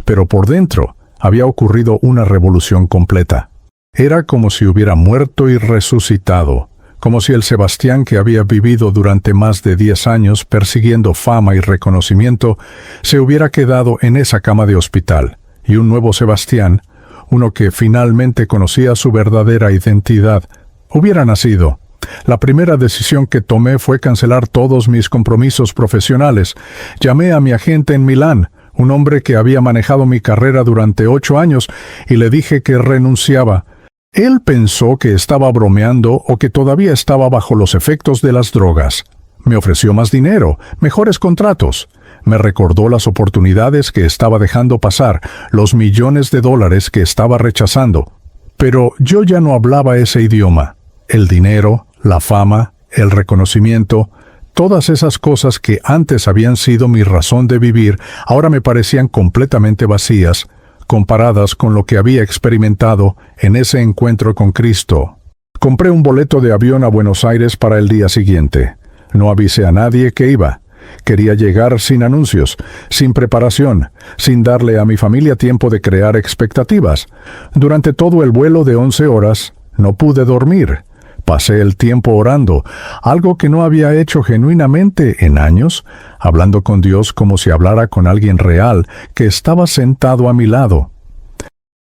Pero por dentro había ocurrido una revolución completa. Era como si hubiera muerto y resucitado, como si el Sebastián que había vivido durante más de 10 años persiguiendo fama y reconocimiento se hubiera quedado en esa cama de hospital, y un nuevo Sebastián, uno que finalmente conocía su verdadera identidad, hubiera nacido. La primera decisión que tomé fue cancelar todos mis compromisos profesionales. Llamé a mi agente en Milán, un hombre que había manejado mi carrera durante 8 años, y le dije que renunciaba. Él pensó que estaba bromeando o que todavía estaba bajo los efectos de las drogas. Me ofreció más dinero, mejores contratos. Me recordó las oportunidades que estaba dejando pasar, los millones de dólares que estaba rechazando. Pero yo ya no hablaba ese idioma. El dinero, la fama, el reconocimiento, todas esas cosas que antes habían sido mi razón de vivir, ahora me parecían completamente vacías, comparadas con lo que había experimentado en ese encuentro con Cristo. Compré un boleto de avión a Buenos Aires para el día siguiente. No avisé a nadie que iba. Quería llegar sin anuncios, sin preparación, sin darle a mi familia tiempo de crear expectativas. Durante todo el vuelo de 11 horas, no pude dormir. Pasé el tiempo orando, algo que no había hecho genuinamente en años, hablando con Dios como si hablara con alguien real que estaba sentado a mi lado.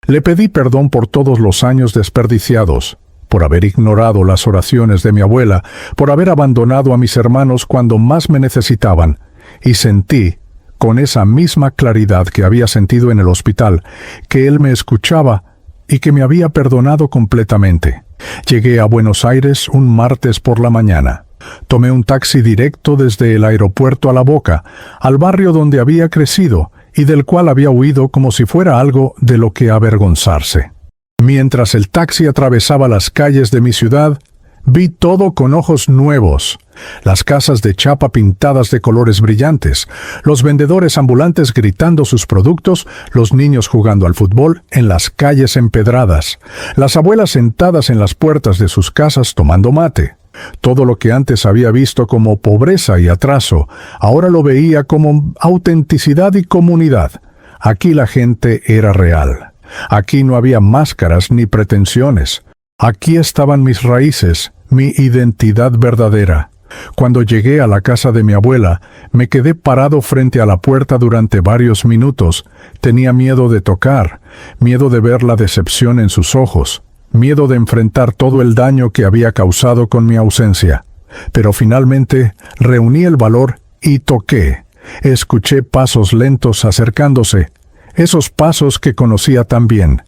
Le pedí perdón por todos los años desperdiciados, por haber ignorado las oraciones de mi abuela, por haber abandonado a mis hermanos cuando más me necesitaban, y sentí, con esa misma claridad que había sentido en el hospital, que Él me escuchaba y que me había perdonado completamente. Llegué a Buenos Aires un martes por la mañana. Tomé un taxi directo desde el aeropuerto a La Boca, al barrio donde había crecido, y del cual había huido como si fuera algo de lo que avergonzarse. Mientras el taxi atravesaba las calles de mi ciudad, vi todo con ojos nuevos. Las casas de chapa pintadas de colores brillantes, los vendedores ambulantes gritando sus productos, los niños jugando al fútbol en las calles empedradas, las abuelas sentadas en las puertas de sus casas tomando mate. Todo lo que antes había visto como pobreza y atraso, ahora lo veía como autenticidad y comunidad. Aquí la gente era real. Aquí no había máscaras ni pretensiones. Aquí estaban mis raíces, mi identidad verdadera. Cuando llegué a la casa de mi abuela, me quedé parado frente a la puerta durante varios minutos. Tenía miedo de tocar, miedo de ver la decepción en sus ojos, miedo de enfrentar todo el daño que había causado con mi ausencia. Pero finalmente reuní el valor y toqué. Escuché pasos lentos acercándose, esos pasos que conocía tan bien.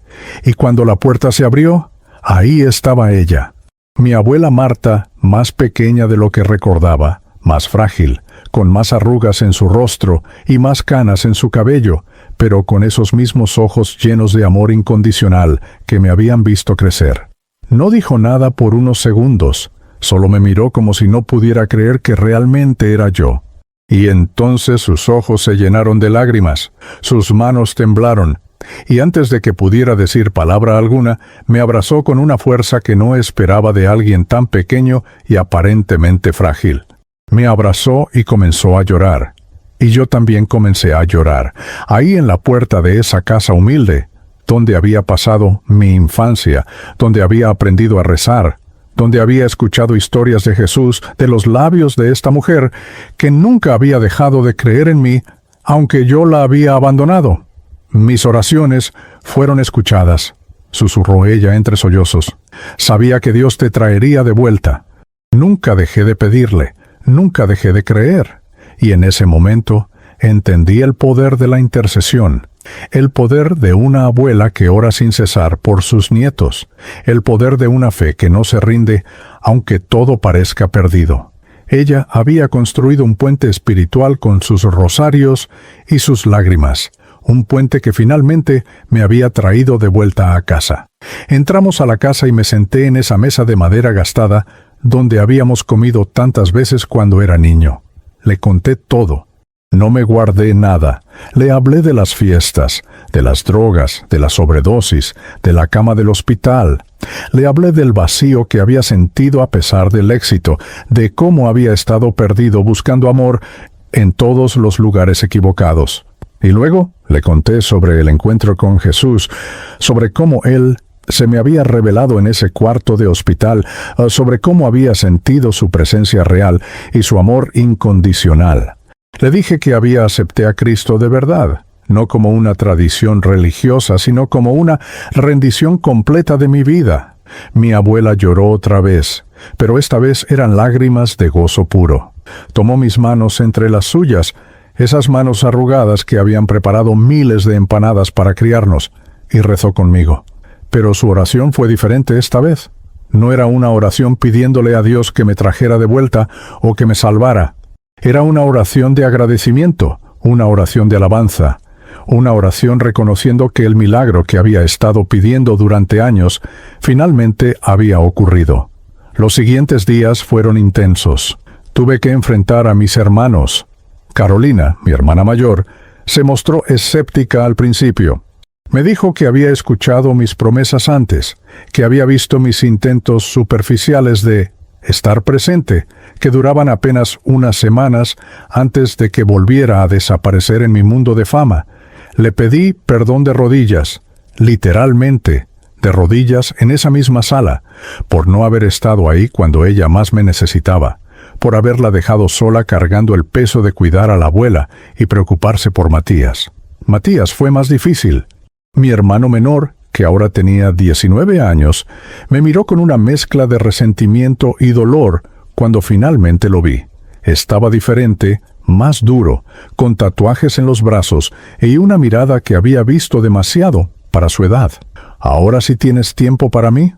Y cuando la puerta se abrió, ahí estaba ella. Mi abuela Marta, más pequeña de lo que recordaba, más frágil, con más arrugas en su rostro y más canas en su cabello, pero con esos mismos ojos llenos de amor incondicional que me habían visto crecer. No dijo nada por unos segundos, solo me miró como si no pudiera creer que realmente era yo. Y entonces sus ojos se llenaron de lágrimas, sus manos temblaron, y antes de que pudiera decir palabra alguna, me abrazó con una fuerza que no esperaba de alguien tan pequeño y aparentemente frágil. Me abrazó y comenzó a llorar. Y yo también comencé a llorar, ahí en la puerta de esa casa humilde, donde había pasado mi infancia, donde había aprendido a rezar, donde había escuchado historias de Jesús de los labios de esta mujer que nunca había dejado de creer en mí, aunque yo la había abandonado. Mis oraciones fueron escuchadas, susurró ella entre sollozos. Sabía que Dios te traería de vuelta. Nunca dejé de pedirle, nunca dejé de creer. Y en ese momento entendí el poder de la intercesión, el poder de una abuela que ora sin cesar por sus nietos, el poder de una fe que no se rinde aunque todo parezca perdido. Ella había construido un puente espiritual con sus rosarios y sus lágrimas, un puente que finalmente me había traído de vuelta a casa. Entramos a la casa y me senté en esa mesa de madera gastada donde habíamos comido tantas veces cuando era niño. Le conté todo. No me guardé nada. Le hablé de las fiestas, de las drogas, de la sobredosis, de la cama del hospital. Le hablé del vacío que había sentido a pesar del éxito, de cómo había estado perdido buscando amor en todos los lugares equivocados. Y luego le conté sobre el encuentro con Jesús, sobre cómo Él se me había revelado en ese cuarto de hospital, sobre cómo había sentido su presencia real y su amor incondicional. Le dije que había acepté a Cristo de verdad, no como una tradición religiosa, sino como una rendición completa de mi vida. Mi abuela lloró otra vez, pero esta vez eran lágrimas de gozo puro. Tomó mis manos entre las suyas, esas manos arrugadas que habían preparado miles de empanadas para criarnos, y rezó conmigo. Pero su oración fue diferente esta vez. No era una oración pidiéndole a Dios que me trajera de vuelta o que me salvara. Era una oración de agradecimiento, una oración de alabanza, una oración reconociendo que el milagro que había estado pidiendo durante años finalmente había ocurrido. Los siguientes días fueron intensos. Tuve que enfrentar a mis hermanos. Carolina, mi hermana mayor, se mostró escéptica al principio. Me dijo que había escuchado mis promesas antes, que había visto mis intentos superficiales de estar presente, que duraban apenas unas semanas antes de que volviera a desaparecer en mi mundo de fama. Le pedí perdón de rodillas, literalmente, de rodillas en esa misma sala, por no haber estado ahí cuando ella más me necesitaba, por haberla dejado sola cargando el peso de cuidar a la abuela y preocuparse por Matías. Matías fue más difícil. Mi hermano menor, que ahora tenía 19 años, me miró con una mezcla de resentimiento y dolor cuando finalmente lo vi. Estaba diferente, más duro, con tatuajes en los brazos y una mirada que había visto demasiado para su edad. «¿Ahora sí tienes tiempo para mí?»,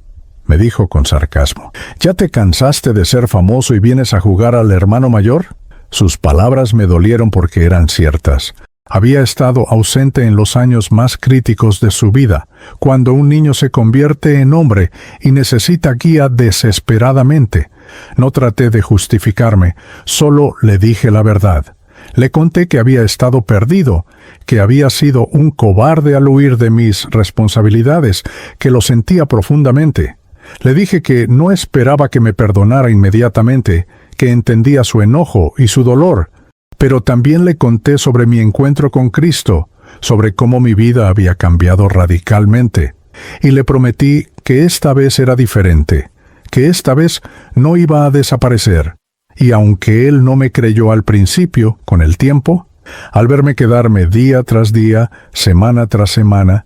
me dijo con sarcasmo. «¿Ya te cansaste de ser famoso y vienes a jugar al hermano mayor?». Sus palabras me dolieron porque eran ciertas. Había estado ausente en los años más críticos de su vida, cuando un niño se convierte en hombre y necesita guía desesperadamente. No traté de justificarme, solo le dije la verdad. Le conté que había estado perdido, que había sido un cobarde al huir de mis responsabilidades, que lo sentía profundamente. Le dije que no esperaba que me perdonara inmediatamente, que entendía su enojo y su dolor, pero también le conté sobre mi encuentro con Cristo, sobre cómo mi vida había cambiado radicalmente, y le prometí que esta vez era diferente, que esta vez no iba a desaparecer. Y aunque él no me creyó al principio, con el tiempo, al verme quedarme día tras día, semana tras semana,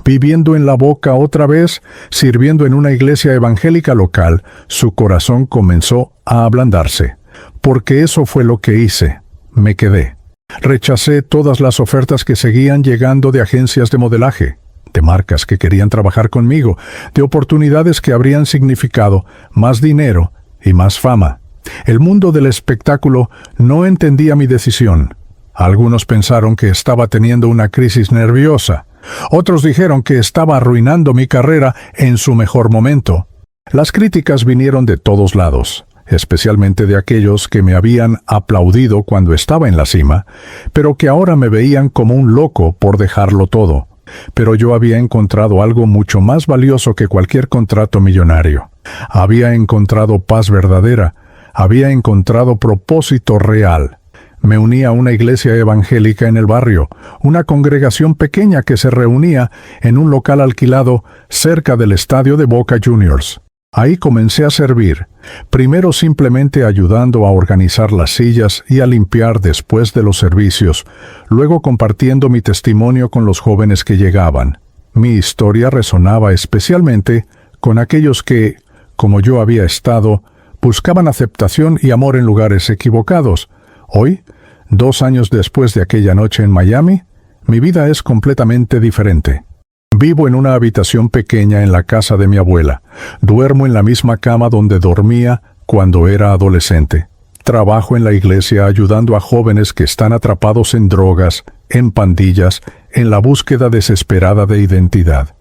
viviendo en La Boca otra vez, sirviendo en una iglesia evangélica local, su corazón comenzó a ablandarse. Porque eso fue lo que hice. Me quedé. Rechacé todas las ofertas que seguían llegando de agencias de modelaje, de marcas que querían trabajar conmigo, de oportunidades que habrían significado más dinero y más fama. El mundo del espectáculo no entendía mi decisión. Algunos pensaron que estaba teniendo una crisis nerviosa. Otros dijeron que estaba arruinando mi carrera en su mejor momento. Las críticas vinieron de todos lados, especialmente de aquellos que me habían aplaudido cuando estaba en la cima, pero que ahora me veían como un loco por dejarlo todo. Pero yo había encontrado algo mucho más valioso que cualquier contrato millonario. Había encontrado paz verdadera, había encontrado propósito real. Me uní a una iglesia evangélica en el barrio, una congregación pequeña que se reunía en un local alquilado cerca del estadio de Boca Juniors. Ahí comencé a servir, primero simplemente ayudando a organizar las sillas y a limpiar después de los servicios, luego compartiendo mi testimonio con los jóvenes que llegaban. Mi historia resonaba especialmente con aquellos que, como yo había estado, buscaban aceptación y amor en lugares equivocados. Hoy, 2 años después de aquella noche en Miami, mi vida es completamente diferente. Vivo en una habitación pequeña en la casa de mi abuela. Duermo en la misma cama donde dormía cuando era adolescente. Trabajo en la iglesia ayudando a jóvenes que están atrapados en drogas, en pandillas, en la búsqueda desesperada de identidad.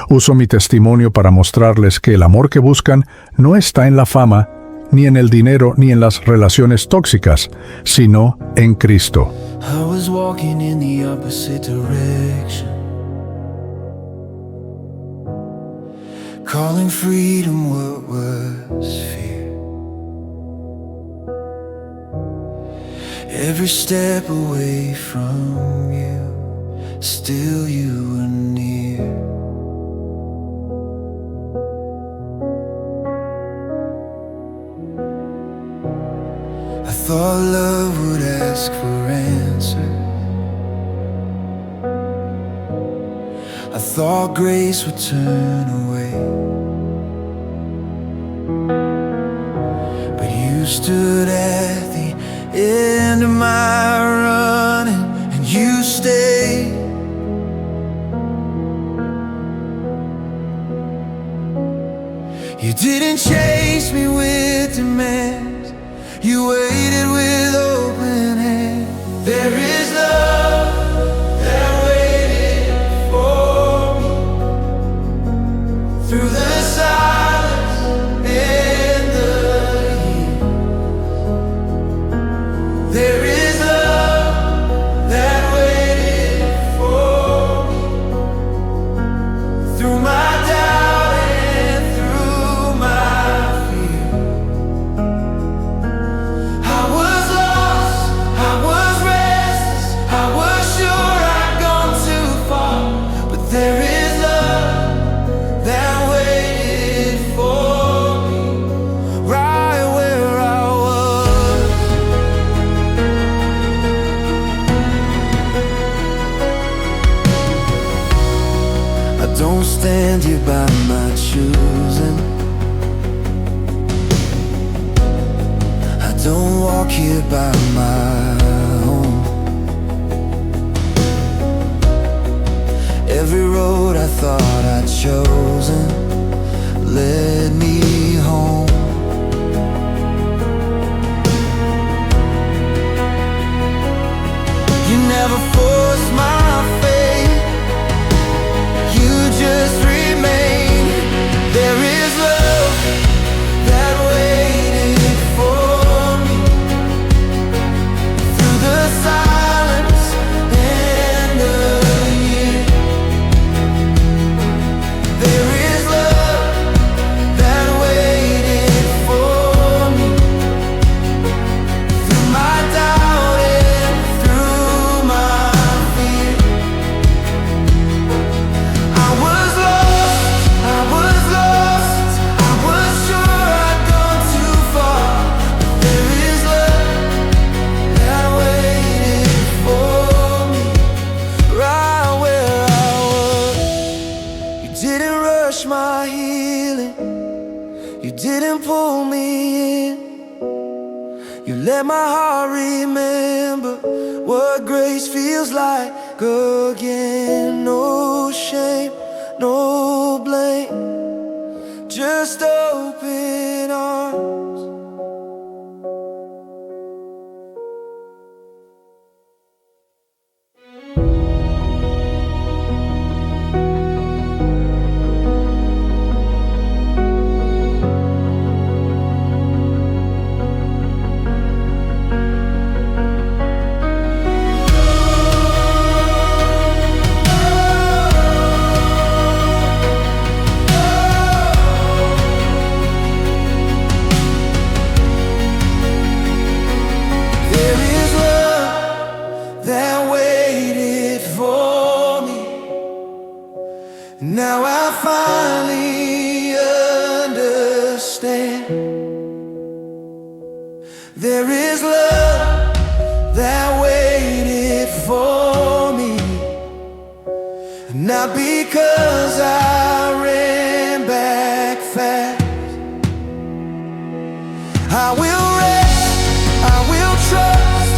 Uso mi testimonio para mostrarles que el amor que buscan no está en la fama, ni en el dinero, ni en las relaciones tóxicas, sino en Cristo. I was walking in the opposite direction, calling freedom what was fear. Every step away from you, still you were near. I thought love would ask for answers. I thought grace would turn away, but you stood at the end of my running, and you stayed. You didn't chase me with demands, you waited with open hands. There is love that waited for me through the silence and the years. There is love that waited for me through my doubt and through my fear. I was lost, I was restless, I was sure I'd gone too far, but there is love that waited for me right where I was. I don't stand here by my choosing, I don't walk here by my own. Every road I thought I'd chosen led me home. You never force my fate. You just remain. There is love that waited for me through the silence and the year. There is love that waited for me through my doubt and through my fear. I was lost, I was lost, I was sure I'd gone too far. But there is love that waited for me right where I was. You didn't rush my healing, you didn't pull me in. You let my heart remember what grace feels like again. No shame, no blame, just open arms. There is love that waited for me. Now I finally understand. There is love that waited for me, not because I ran back fast. I will rest, I will trust,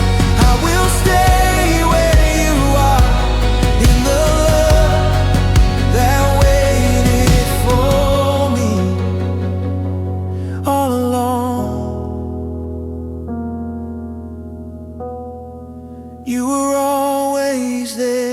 I will stay where you are, in the love that waited for me all along. You were always there.